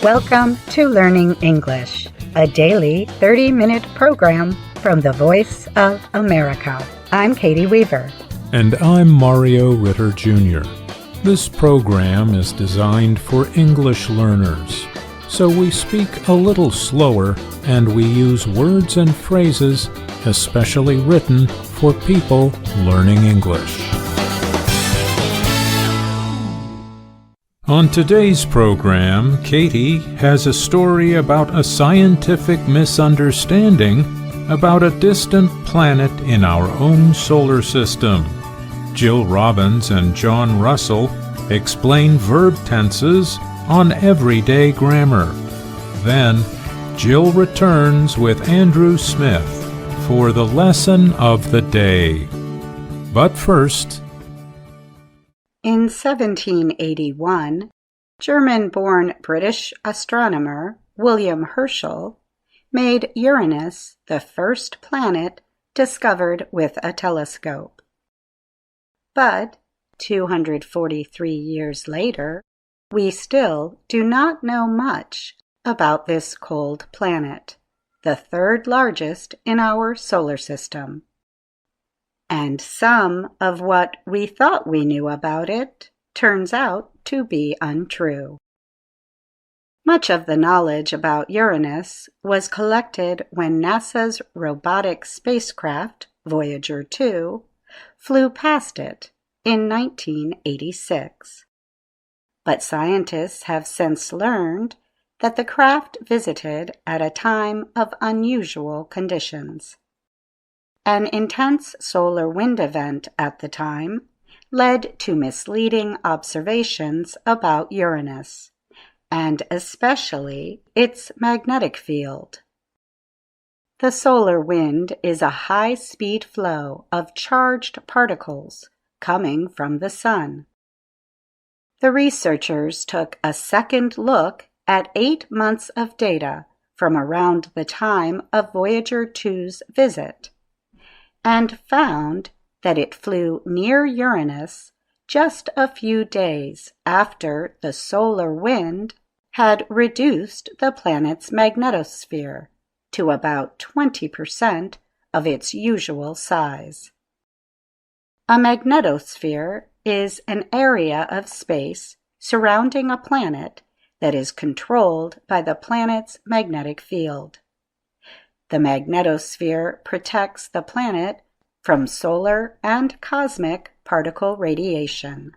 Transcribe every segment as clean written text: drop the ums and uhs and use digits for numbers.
Welcome to Learning English, a daily 30-minute program from the Voice of America. I'm Katie Weaver. And I'm Mario Ritter Jr. This program is designed for English learners, so we speak a little slower and we use words and phrases especially written for people learning English. On today's program, Katie has a story about a scientific misunderstanding about a distant planet in our own solar system. Jill Robbins and John Russell explain verb tenses on everyday grammar. Then, Jill returns with Andrew Smith for the lesson of the day. But first, in 1781, German-born British astronomer William Herschel made Uranus the first planet discovered with a telescope. But 243 years later, we still do not know much about this cold planet, the third largest in our solar system. And some of what we thought we knew about it turns out to be untrue. Much of the knowledge about Uranus was collected when NASA's robotic spacecraft, Voyager 2, flew past it in 1986. But scientists have since learned that the craft visited at a time of unusual conditions. An intense solar wind event at the time led to misleading observations about Uranus, and especially its magnetic field. The solar wind is a high-speed flow of charged particles coming from the sun. The researchers took a second look at 8 months of data from around the time of Voyager 2's visit, and found that it flew near Uranus just a few days after the solar wind had reduced the planet's magnetosphere to about 20% of its usual size. A magnetosphere is an area of space surrounding a planet that is controlled by the planet's magnetic field. The magnetosphere protects the planet from solar and cosmic particle radiation.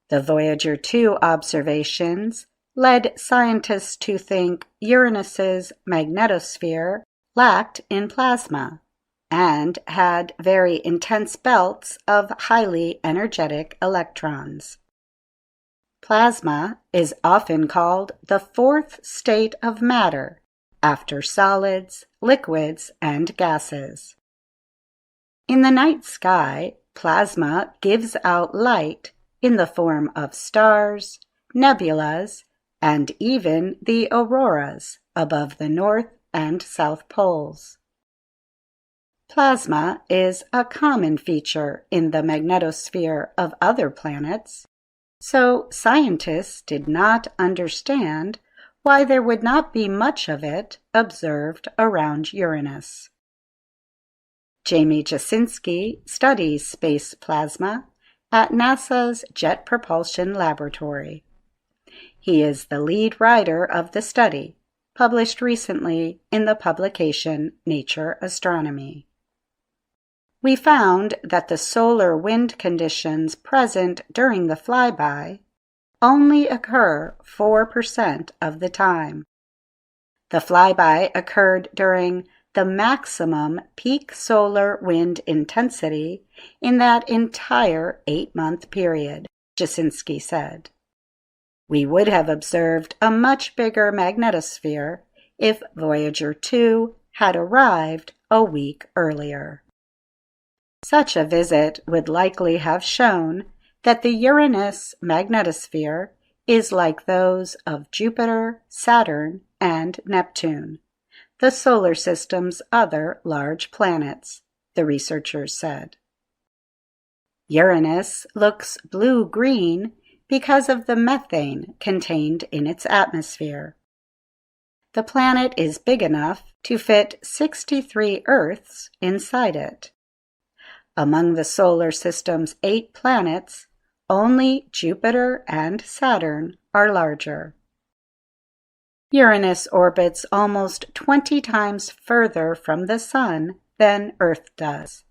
The Voyager 2 observations led scientists to think Uranus's magnetosphere lacked in plasma and had very intense belts of highly energetic electrons. Plasma is often called the fourth state of matter, after solids, liquids, and gases. In the night sky, plasma gives out light in the form of stars, nebulas, and even the auroras above the North and South Poles. Plasma is a common feature in the magnetosphere of other planets, so scientists did not understand why there would not be much of it observed around Uranus. Jamie Jasinski studies space plasma at NASA's Jet Propulsion Laboratory. He is the lead writer of the study, published recently in the publication Nature Astronomy. We found that the solar wind conditions present during the flyby only occur 4% of the time. The flyby occurred during the maximum peak solar wind intensity in that entire 8-month period, Jasinski said. We would have observed a much bigger magnetosphere if Voyager 2 had arrived a week earlier. Such a visit would likely have shown that the Uranus magnetosphere is like those of Jupiter, Saturn, and Neptune, the solar system's other large planets, the researchers said. Uranus looks blue-green because of the methane contained in its atmosphere. The planet is big enough to fit 63 Earths inside it. Among the solar system's 8 planets, only Jupiter and Saturn are larger. Uranus orbits almost 20 times further from the Sun than Earth does,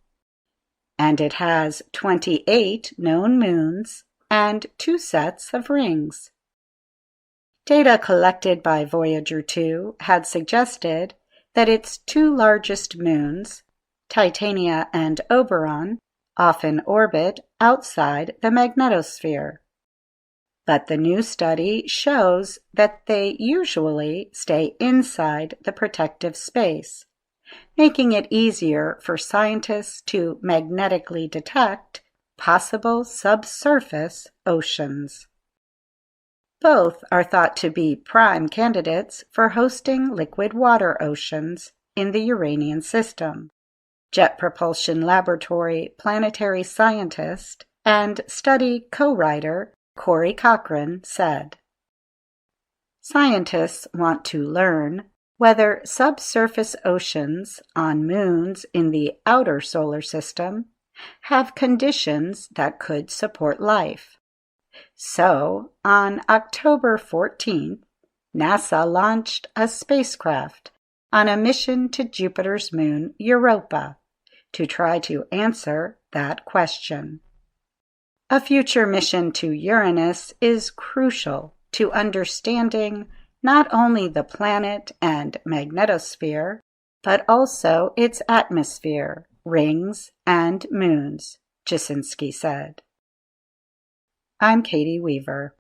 and it has 28 known moons and 2 sets of rings. Data collected by Voyager 2 had suggested that its 2 largest moons, Titania and Oberon, often orbit outside the magnetosphere. But the new study shows that they usually stay inside the protective space, making it easier for scientists to magnetically detect possible subsurface oceans. Both are thought to be prime candidates for hosting liquid water oceans in the Uranian system, Jet Propulsion Laboratory planetary scientist and study co-writer Corey Cochran said. Scientists want to learn whether subsurface oceans on moons in the outer solar system have conditions that could support life. So, on October 14th, NASA launched a spacecraft on a mission to Jupiter's moon Europa to try to answer that question. A future mission to Uranus is crucial to understanding not only the planet and magnetosphere, but also its atmosphere, rings, and moons, Jasinski said. I'm Katie Weaver.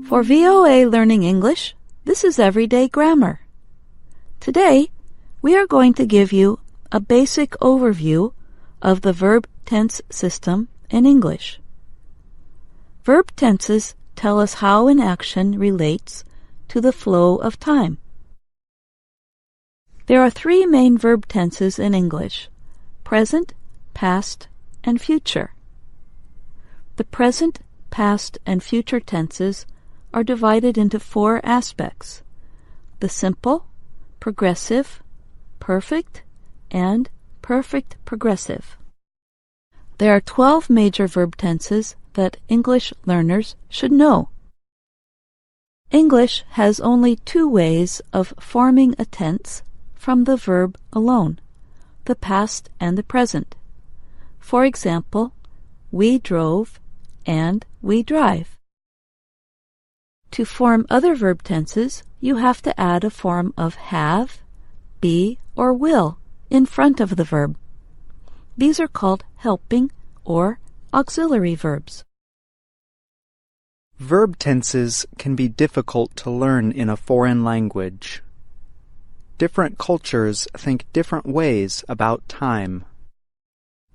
For VOA Learning English, this is Everyday Grammar. Today, we are going to give you a basic overview of the verb tense system in English. Verb tenses tell us how an action relates to the flow of time. There are 3 main verb tenses in English: present, past, and future. The present, past, and future tenses are divided into 4 aspects: the simple, progressive, perfect, and perfect progressive. There are 12 major verb tenses that English learners should know. English has only 2 ways of forming a tense from the verb alone, the past and the present. For example, we drove and we drive. To form other verb tenses, you have to add a form of have, be, or will in front of the verb. These are called helping or auxiliary verbs. Verb tenses can be difficult to learn in a foreign language. Different cultures think different ways about time.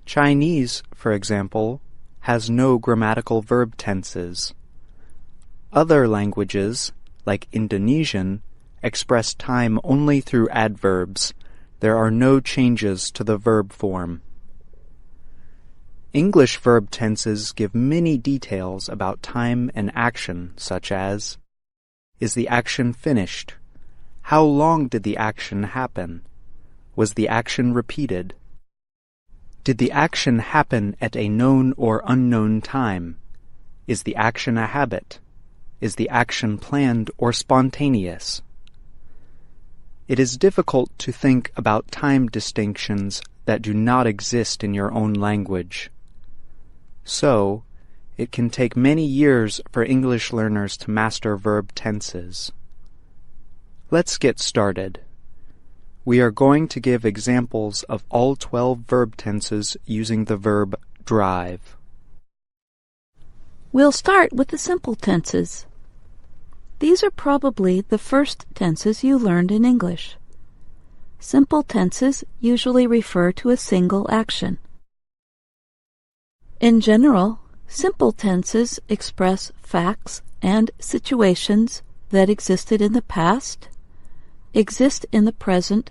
Chinese, for example, has no grammatical verb tenses. Other languages, like Indonesian, express time only through adverbs. There are no changes to the verb form. English verb tenses give many details about time and action, such as: is the action finished? How long did the action happen? Was the action repeated? Did the action happen at a known or unknown time? Is the action a habit? Is the action planned or spontaneous? It is difficult to think about time distinctions that do not exist in your own language. So, it can take many years for English learners to master verb tenses. Let's get started. We are going to give examples of all 12 verb tenses using the verb drive. We'll start with the simple tenses. These are probably the first tenses you learned in English. Simple tenses usually refer to a single action. In general, simple tenses express facts and situations that existed in the past, exist in the present,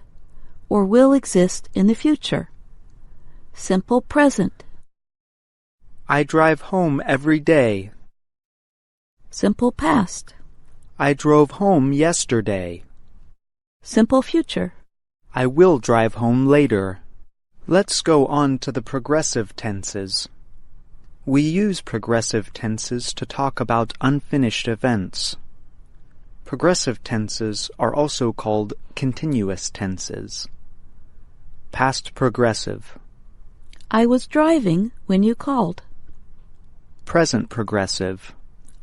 or will exist in the future. Simple present. I drive home every day. Simple past. I drove home yesterday. Simple future. I will drive home later. Let's go on to the progressive tenses. We use progressive tenses to talk about unfinished events. Progressive tenses are also called continuous tenses. Past progressive. I was driving when you called. Present progressive.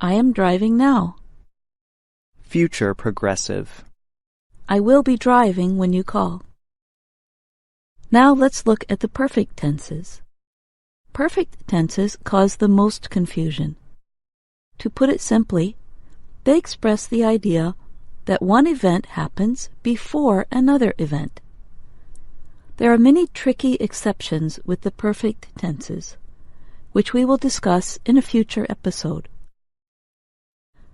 I am driving now. Future progressive. I will be driving when you call. Now let's look at the perfect tenses. Perfect tenses cause the most confusion. To put it simply, they express the idea that one event happens before another event. There are many tricky exceptions with the perfect tenses, which we will discuss in a future episode.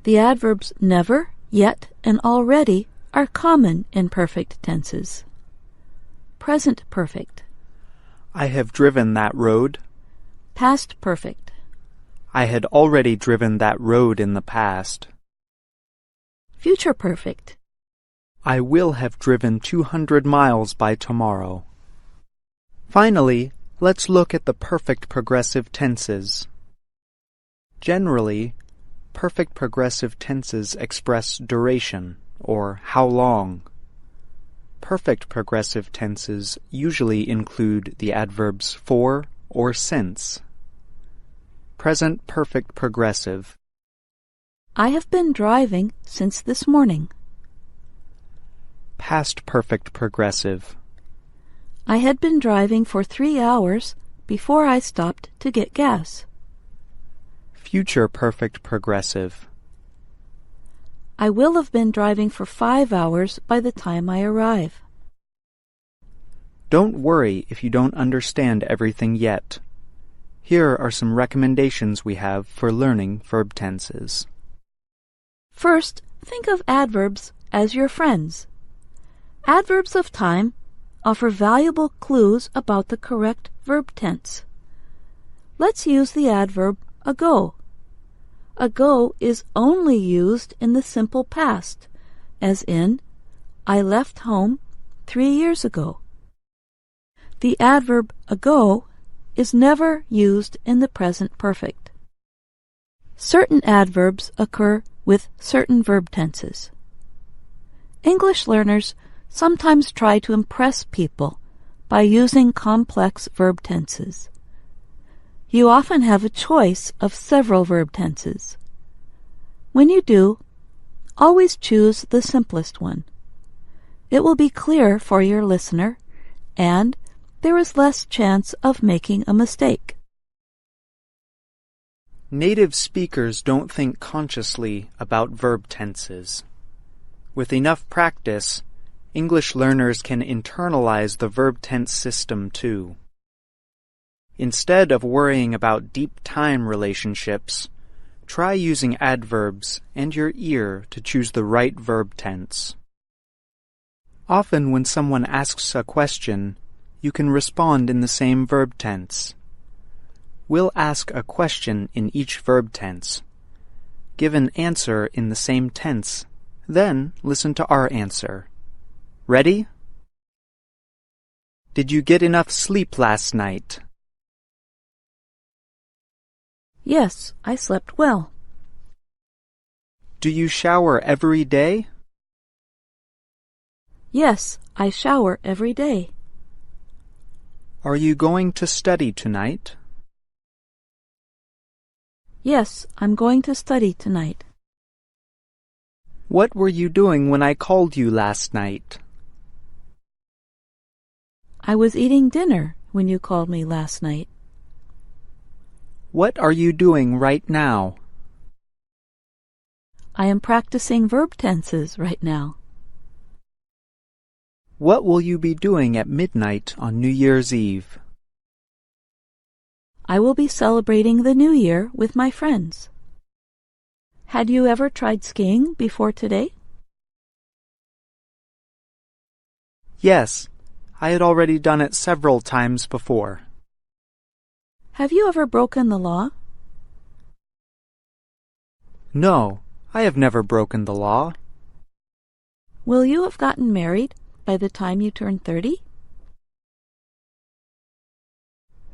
The adverbs never, yet, and already are common in perfect tenses. Present perfect. I have driven that road. Past perfect. I had already driven that road in the past. Future perfect. I will have driven 200 miles by tomorrow. Finally, let's look at the perfect progressive tenses. Generally, perfect progressive tenses express duration, or how long. Perfect progressive tenses usually include the adverbs for or since. Present perfect progressive. I have been driving since this morning. Past perfect progressive. I had been driving for 3 hours before I stopped to get gas. Future perfect progressive. I will have been driving for 5 hours by the time I arrive. Don't worry if you don't understand everything yet. Here are some recommendations we have for learning verb tenses. First, think of adverbs as your friends. Adverbs of time offer valuable clues about the correct verb tense. Let's use the adverb ago. Ago is only used in the simple past, as in, I left home 3 years ago. The adverb ago is never used in the present perfect. Certain adverbs occur with certain verb tenses. English learners sometimes try to impress people by using complex verb tenses. You often have a choice of several verb tenses. When you do, always choose the simplest one. It will be clear for your listener, and there is less chance of making a mistake. Native speakers don't think consciously about verb tenses. With enough practice, English learners can internalize the verb tense system too. Instead of worrying about deep time relationships, try using adverbs and your ear to choose the right verb tense. Often when someone asks a question, you can respond in the same verb tense. We'll ask a question in each verb tense. Give an answer in the same tense, then listen to our answer. Ready? Did you get enough sleep last night? Yes, I slept well. Do you shower every day? Yes, I shower every day. Are you going to study tonight? Yes, I'm going to study tonight. What were you doing when I called you last night? I was eating dinner when you called me last night. What are you doing right now? I am practicing verb tenses right now. What will you be doing at midnight on New Year's Eve? I will be celebrating the New Year with my friends. Had you ever tried skiing before today? Yes, I had already done it several times before. Have you ever broken the law? No, I have never broken the law. Will you have gotten married by the time you turn 30?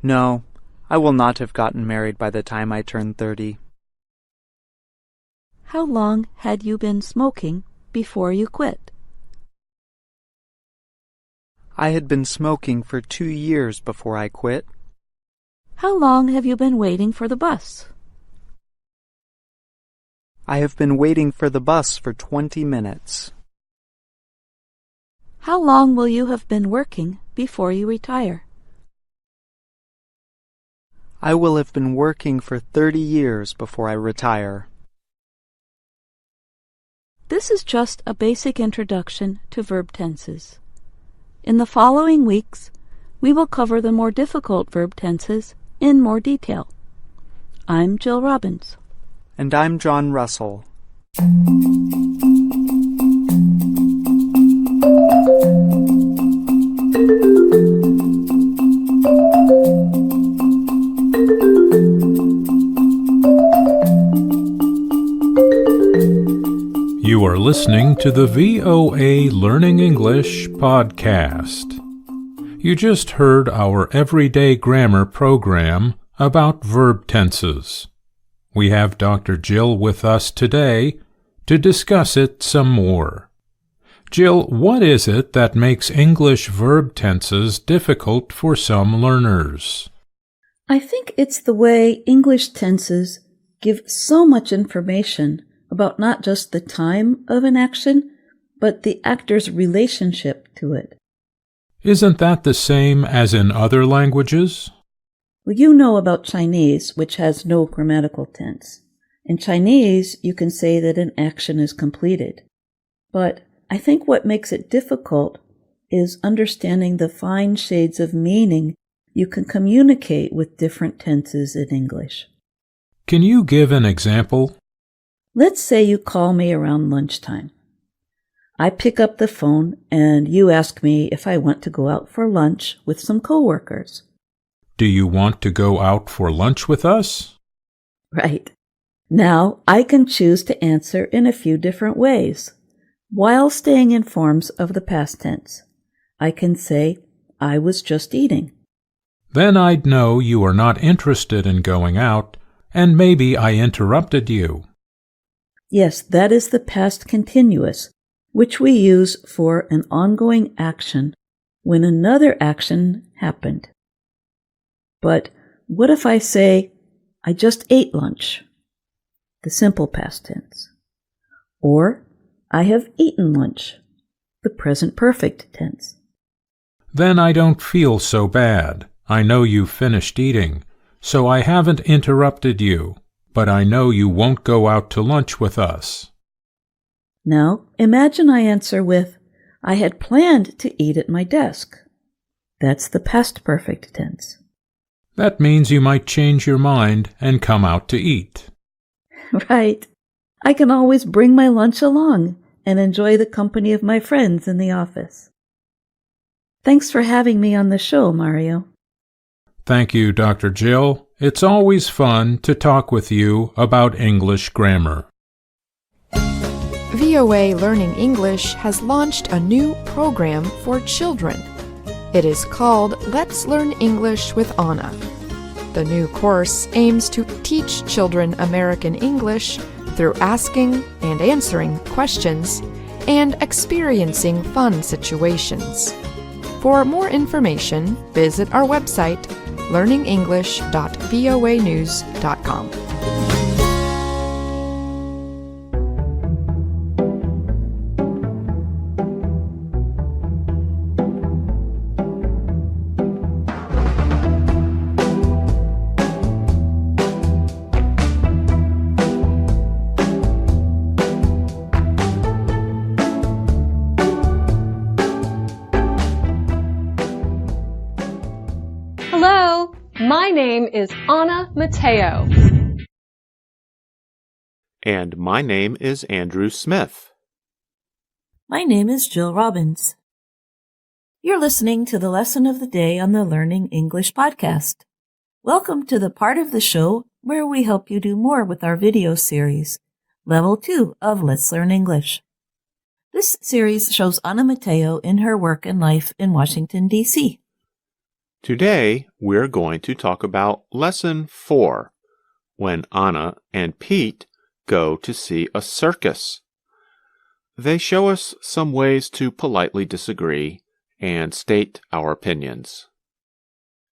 No, I will not have gotten married by the time I turn 30. How long had you been smoking before you quit? I had been smoking for 2 years before I quit. How long have you been waiting for the bus? I have been waiting for the bus for 20 minutes. How long will you have been working before you retire? I will have been working for 30 years before I retire. This is just a basic introduction to verb tenses. In the following weeks, we will cover the more difficult verb tenses in more detail. I'm Jill Robbins. And I'm John Russell. You are listening to the VOA Learning English podcast. You just heard our everyday grammar program about verb tenses. We have Dr. Jill with us today to discuss it some more. Jill, what is it that makes English verb tenses difficult for some learners? I think it's the way English tenses give so much information about not just the time of an action, but the actor's relationship to it. Isn't that the same as in other languages? Well, you know about Chinese, which has no grammatical tense. In Chinese, you can say that an action is completed. But I think what makes it difficult is understanding the fine shades of meaning you can communicate with different tenses in English. Can you give an example? Let's say you call me around lunchtime. I pick up the phone and you ask me if I want to go out for lunch with some coworkers. Do you want to go out for lunch with us? Right. Now I can choose to answer in a few different ways, while staying in forms of the past tense. I can say, I was just eating. Then I'd know you are not interested in going out, and maybe I interrupted you. Yes, that is the past continuous, which we use for an ongoing action when another action happened. But what if I say, I just ate lunch? The simple past tense. Or, I have eaten lunch. The present perfect tense. Then I don't feel so bad. I know you've finished eating, so I haven't interrupted you, but I know you won't go out to lunch with us. Now, imagine I answer with, I had planned to eat at my desk. That's the past perfect tense. That means you might change your mind and come out to eat. Right. I can always bring my lunch along and enjoy the company of my friends in the office. Thanks for having me on the show, Mario. Thank you, Dr. Jill. It's always fun to talk with you about English grammar. VOA Learning English has launched a new program for children. It is called Let's Learn English with Anna. The new course aims to teach children American English through asking and answering questions and experiencing fun situations. For more information, visit our website, learningenglish.voanews.com. Hello, my name is Anna Mateo. And my name is Andrew Smith. My name is Jill Robbins. You're listening to the lesson of the day on the Learning English podcast. Welcome to the part of the show where we help you do more with our video series, Level 2 of Let's Learn English. This series shows Anna Mateo in her work and life in Washington, D.C. Today, we're going to talk about Lesson 4, when Anna and Pete go to see a circus. They show us some ways to politely disagree and state our opinions.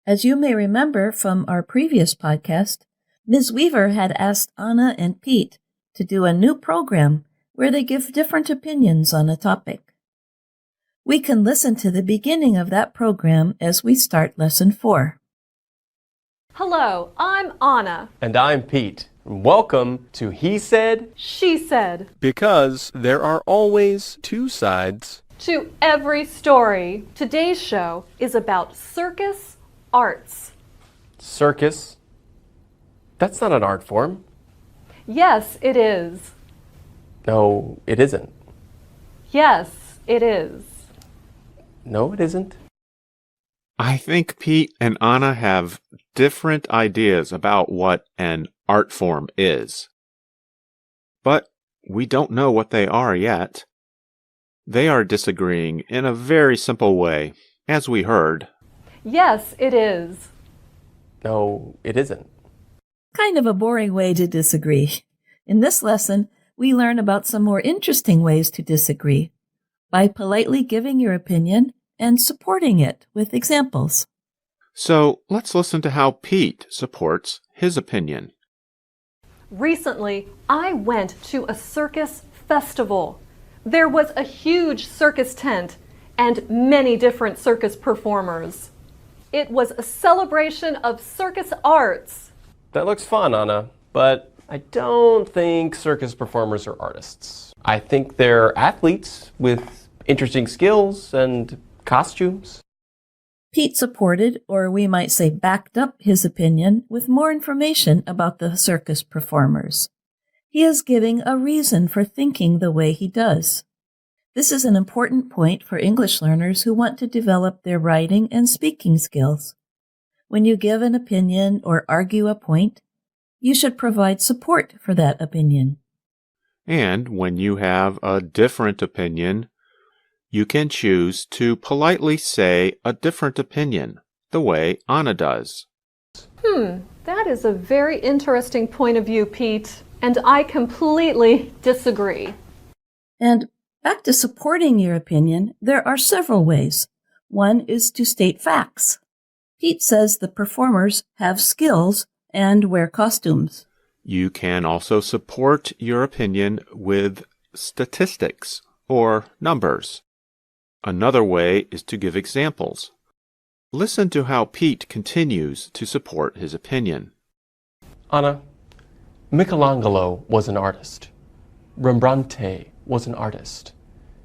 As you may remember from our previous podcast, Ms. Weaver had asked Anna and Pete to do a new program where they give different opinions on a topic. We can listen to the beginning of that program as we start Lesson 4. Hello, I'm Anna. And I'm Pete. Welcome to He Said, She said. because there are always two sides. To every story. Today's show is about circus arts. Circus? That's not an art form. Yes, it is. No, it isn't. Yes, it is. No, it isn't. I think Pete and Anna have different ideas about what an art form is. But we don't know what they are yet. They are disagreeing in a very simple way, as we heard. Yes, it is. No, it isn't. Kind of a boring way to disagree. In this lesson, we learn about some more interesting ways to disagree by politely giving your opinion and supporting it with examples. So let's listen to how Pete supports his opinion. Recently, I went to a circus festival. There was a huge circus tent and many different circus performers. It was a celebration of circus arts. That looks fun, Anna, but I don't think circus performers are artists. I think they're athletes with interesting skills and costumes. Pete supported, or we might say backed up, his opinion with more information about the circus performers. He is giving a reason for thinking the way he does. This is an important point for English learners who want to develop their writing and speaking skills. When you give an opinion or argue a point, you should provide support for that opinion. And when you have a different opinion, you can choose to politely say a different opinion, the way Anna does. That is a very interesting point of view, Pete, and I completely disagree. And back to supporting your opinion, there are several ways. One is to state facts. Pete says the performers have skills and wear costumes. You can also support your opinion with statistics or numbers. Another way is to give examples. Listen to how Pete continues to support his opinion. Anna, Michelangelo was an artist. Rembrandt was an artist.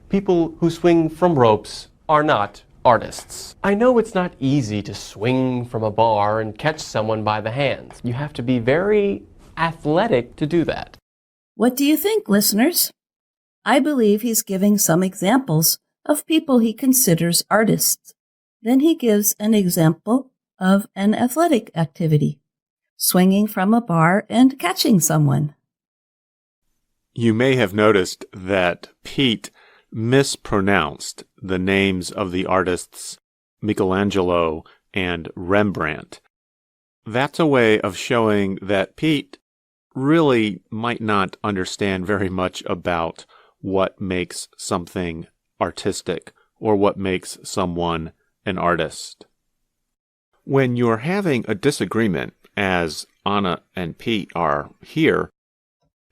People who swing from ropes are not artists. I know it's not easy to swing from a bar and catch someone by the hands. You have to be very athletic to do that. What do you think, listeners? I believe he's giving some examples of people he considers artists. Then he gives an example of an athletic activity, swinging from a bar and catching someone. You may have noticed that Pete mispronounced the names of the artists Michelangelo and Rembrandt. That's a way of showing that Pete really might not understand very much about what makes something artistic or what makes someone an artist. When you're having a disagreement, as Anna and Pete are here,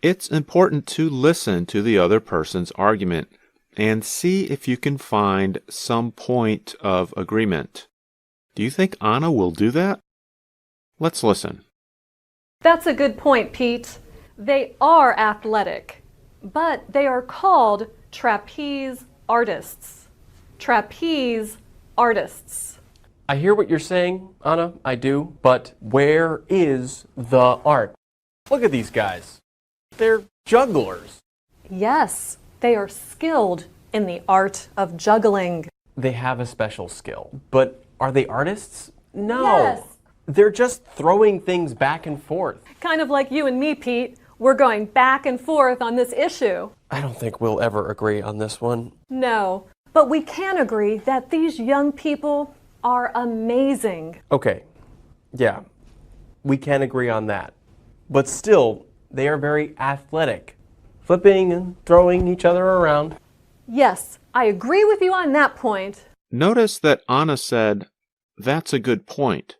it's important to listen to the other person's argument and see if you can find some point of agreement. Do you think Anna will do that? Let's listen. That's a good point, Pete. They are athletic, but they are called trapeze artists. Trapeze artists. I hear what you're saying, Anna, I do, but where is the art? Look at these guys. They're jugglers. Yes, they are skilled in the art of juggling. They have a special skill, but are they artists? No. Yes. They're just throwing things back and forth. Kind of like you and me, Pete. We're going back and forth on this issue. I don't think we'll ever agree on this one. No, but we can agree that these young people are amazing. Okay, yeah, we can agree on that. But still, they are very athletic, flipping and throwing each other around. Yes, I agree with you on that point. Notice that Anna said, "That's a good point,"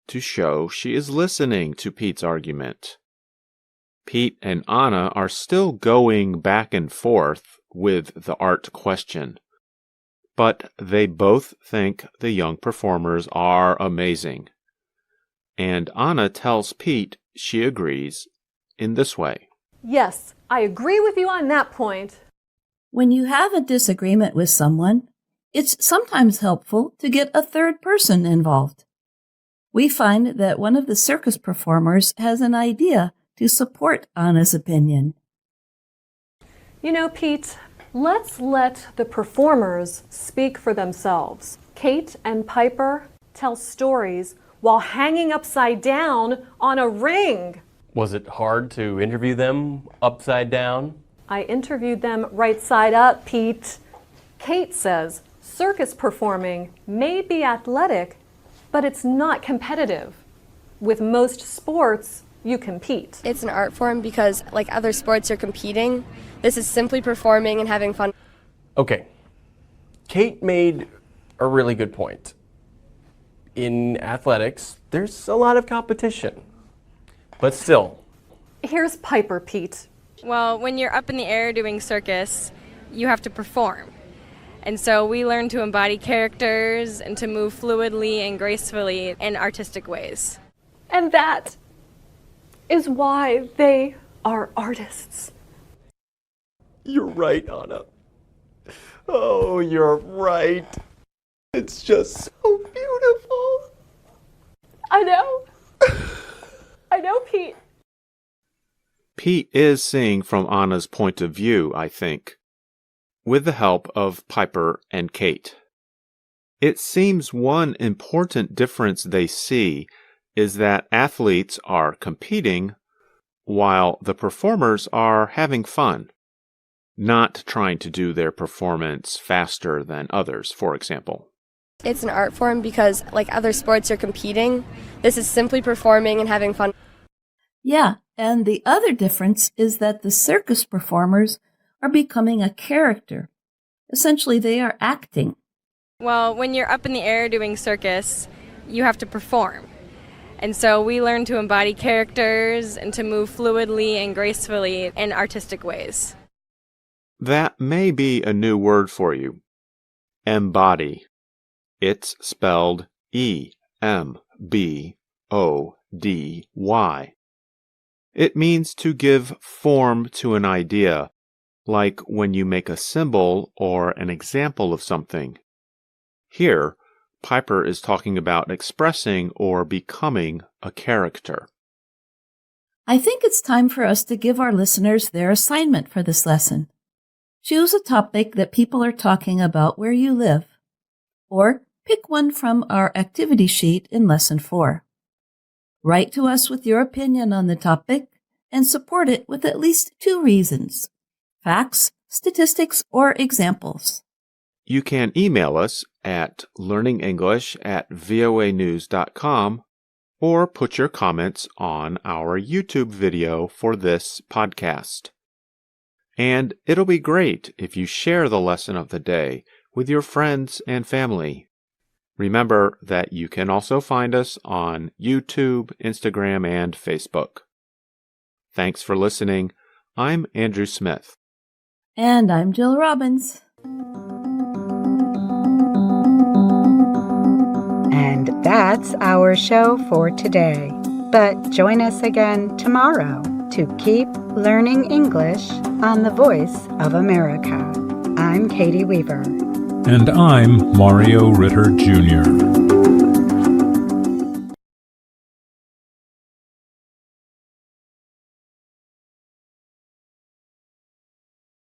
to show she is listening to Pete's argument. Pete and Anna are still going back and forth with the art question, but they both think the young performers are amazing. And Anna tells Pete she agrees in this way. Yes, I agree with you on that point. When you have a disagreement with someone, it's sometimes helpful to get a third person involved. We find that one of the circus performers has an idea to support Anna's opinion. You know, Pete, let's let the performers speak for themselves. Kate and Piper tell stories while hanging upside down on a ring. Was it hard to interview them upside down? I interviewed them right side up, Pete. Kate says circus performing may be athletic, but it's not competitive. With most sports, you compete. It's an art form because, like other sports, you're competing. This is simply performing and having fun. Okay, Kate made a really good point. In athletics, there's a lot of competition. But still. Here's Piper, Pete. Well, when you're up in the air doing circus, you have to perform. And so we learn to embody characters and to move fluidly and gracefully in artistic ways. And that is why they are artists. You're right, Anna. Oh, you're right. It's just so beautiful. I know. I know, Pete. Pete is seeing from Anna's point of view, I think, with the help of Piper and Kate. It seems one important difference they see is that athletes are competing while the performers are having fun, not trying to do their performance faster than others, for example. It's an art form because, like other sports, you're competing. This is simply performing and having fun. Yeah, and the other difference is that the circus performers are becoming a character. Essentially, they are acting. Well, when you're up in the air doing circus, you have to perform. And so we learn to embody characters and to move fluidly and gracefully in artistic ways. That may be a new word for you. Embody. It's spelled E-M-B-O-D-Y. It means to give form to an idea, like when you make a symbol or an example of something. Here, Piper is talking about expressing or becoming a character. I think it's time for us to give our listeners their assignment for this lesson. Choose a topic that people are talking about where you live, or pick one from our activity sheet in Lesson 4. Write to us with your opinion on the topic and support it with at least 2 reasons: facts, statistics, or examples. You can email us at learningenglish@voanews.com or put your comments on our YouTube video for this podcast. And it'll be great if you share the lesson of the day with your friends and family. Remember that you can also find us on YouTube, Instagram, and Facebook. Thanks for listening. I'm Andrew Smith. And I'm Jill Robbins. And that's our show for today. But join us again tomorrow to keep learning English on the Voice of America. I'm Katie Weaver. And I'm Mario Ritter Jr.